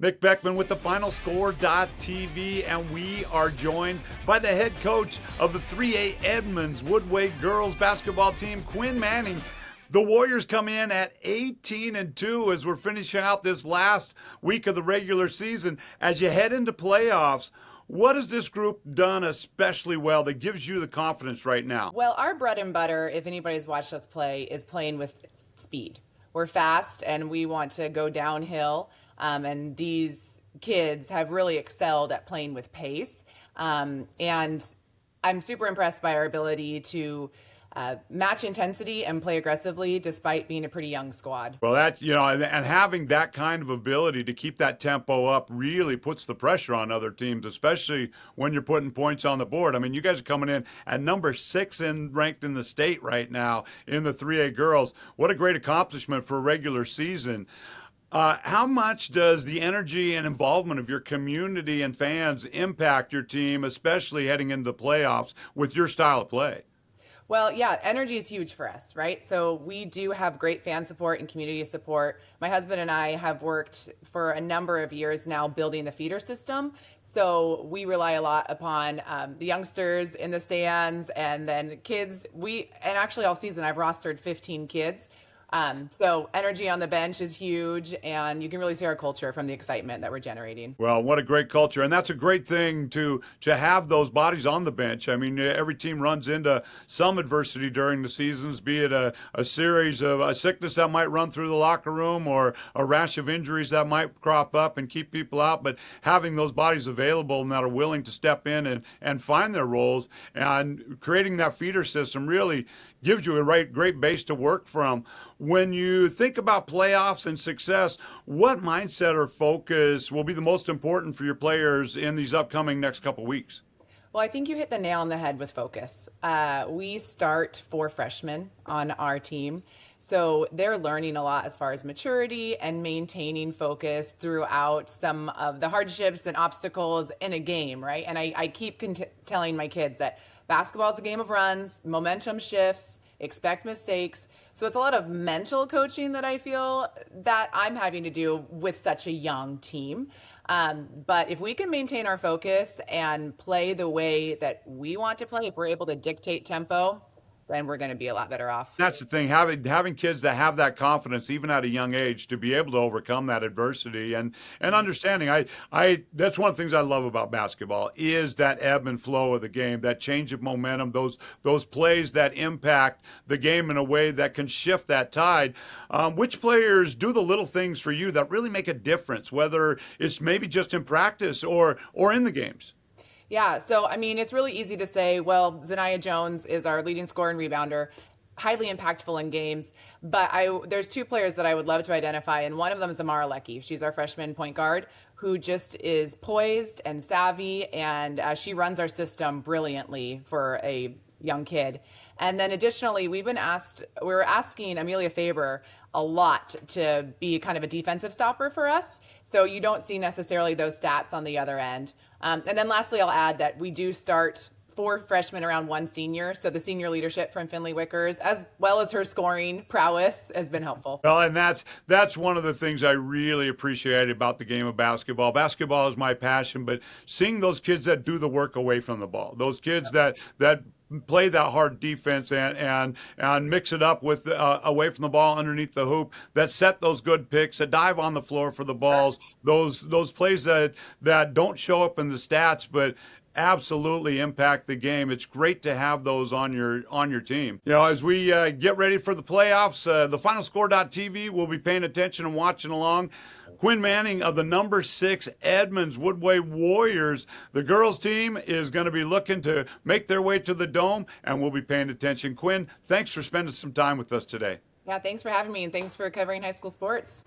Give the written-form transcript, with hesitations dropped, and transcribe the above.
Nick Beckman with the finalscore.tv, and we are joined by the head coach of the 3A Edmonds-Woodway girls basketball team, Quinn Manning. The Warriors come in at 18-2 as we're finishing out this last week of the regular season. As you head into playoffs, what has this group done especially well that gives you the confidence right now? Well, our bread and butter, if anybody's watched us play, is playing with speed. We're fast and we want to go downhill. And these kids have really excelled at playing with pace. And I'm super impressed by our ability to match intensity and play aggressively despite being a pretty young squad. Well, and having that kind of ability to keep that tempo up really puts the pressure on other teams, especially when you're putting points on the board. I mean, you guys are coming in at number 6 ranked in the state right now in the 3A girls. What a great accomplishment for a regular season. How much does the energy and involvement of your community and fans impact your team, especially heading into the playoffs with your style of play? Well, yeah, energy is huge for us, right? So we do have great fan support and community support. My husband and I have worked for a number of years now building the feeder system. So we rely a lot upon the youngsters in the stands and then kids. And actually all season I've rostered 15 kids. So energy on the bench is huge, and you can really see our culture from the excitement that we're generating. Well, what a great culture, and that's a great thing to have those bodies on the bench. I mean, every team runs into some adversity during the seasons, be it a series of a sickness that might run through the locker room or a rash of injuries that might crop up and keep people out, but having those bodies available and that are willing to step in and find their roles and creating that feeder system really gives you a great base to work from. When you think about playoffs and success, what mindset or focus will be the most important for your players in these upcoming next couple weeks? Well, I think you hit the nail on the head with focus. We start 4 freshmen on our team, so they're learning a lot as far as maturity and maintaining focus throughout some of the hardships and obstacles in a game, right? And I keep telling my kids that basketball is a game of runs, momentum shifts, expect mistakes. So it's a lot of mental coaching that I feel that I'm having to do with such a young team. But if we can maintain our focus and play the way that we want to play, if we're able to dictate tempo, then we're going to be a lot better off. That's the thing, having kids that have that confidence, even at a young age, to be able to overcome that adversity and understanding. I that's one of the things I love about basketball is that ebb and flow of the game, that change of momentum, those plays that impact the game in a way that can shift that tide. Which players do the little things for you that really make a difference, whether it's maybe just in practice or in the games? Yeah, so I mean, it's really easy to say, well, Zaniah Jones is our leading scorer and rebounder, highly impactful in games. But there's 2 players that I would love to identify, and one of them is Amara Leckie. She's our freshman point guard who just is poised and savvy, and she runs our system brilliantly for a young kid. And then additionally, we're asking Amelia Faber a lot to be kind of a defensive stopper for us. So you don't see necessarily those stats on the other end. And then lastly, I'll add that we do start 4 freshmen around 1 senior. So the senior leadership from Finley Wickers, as well as her scoring prowess, has been helpful. Well, and that's one of the things I really appreciate about the game of basketball. Basketball is my passion, but seeing those kids that do the work away from the ball, those kids that play that hard defense and mix it up with away from the ball underneath the hoop, that set those good picks, that dive on the floor for the balls, those plays that don't show up in the stats but absolutely impact the game. It's great to have those on your team. You know, as we get ready for the playoffs, the finalscore.tv will be paying attention and watching along. Quinn Manning of the number 6 Edmonds-Woodway Warriors. The girls team is going to be looking to make their way to the Dome, and we'll be paying attention. Quinn, thanks for spending some time with us today. Yeah, thanks for having me, and thanks for covering high school sports.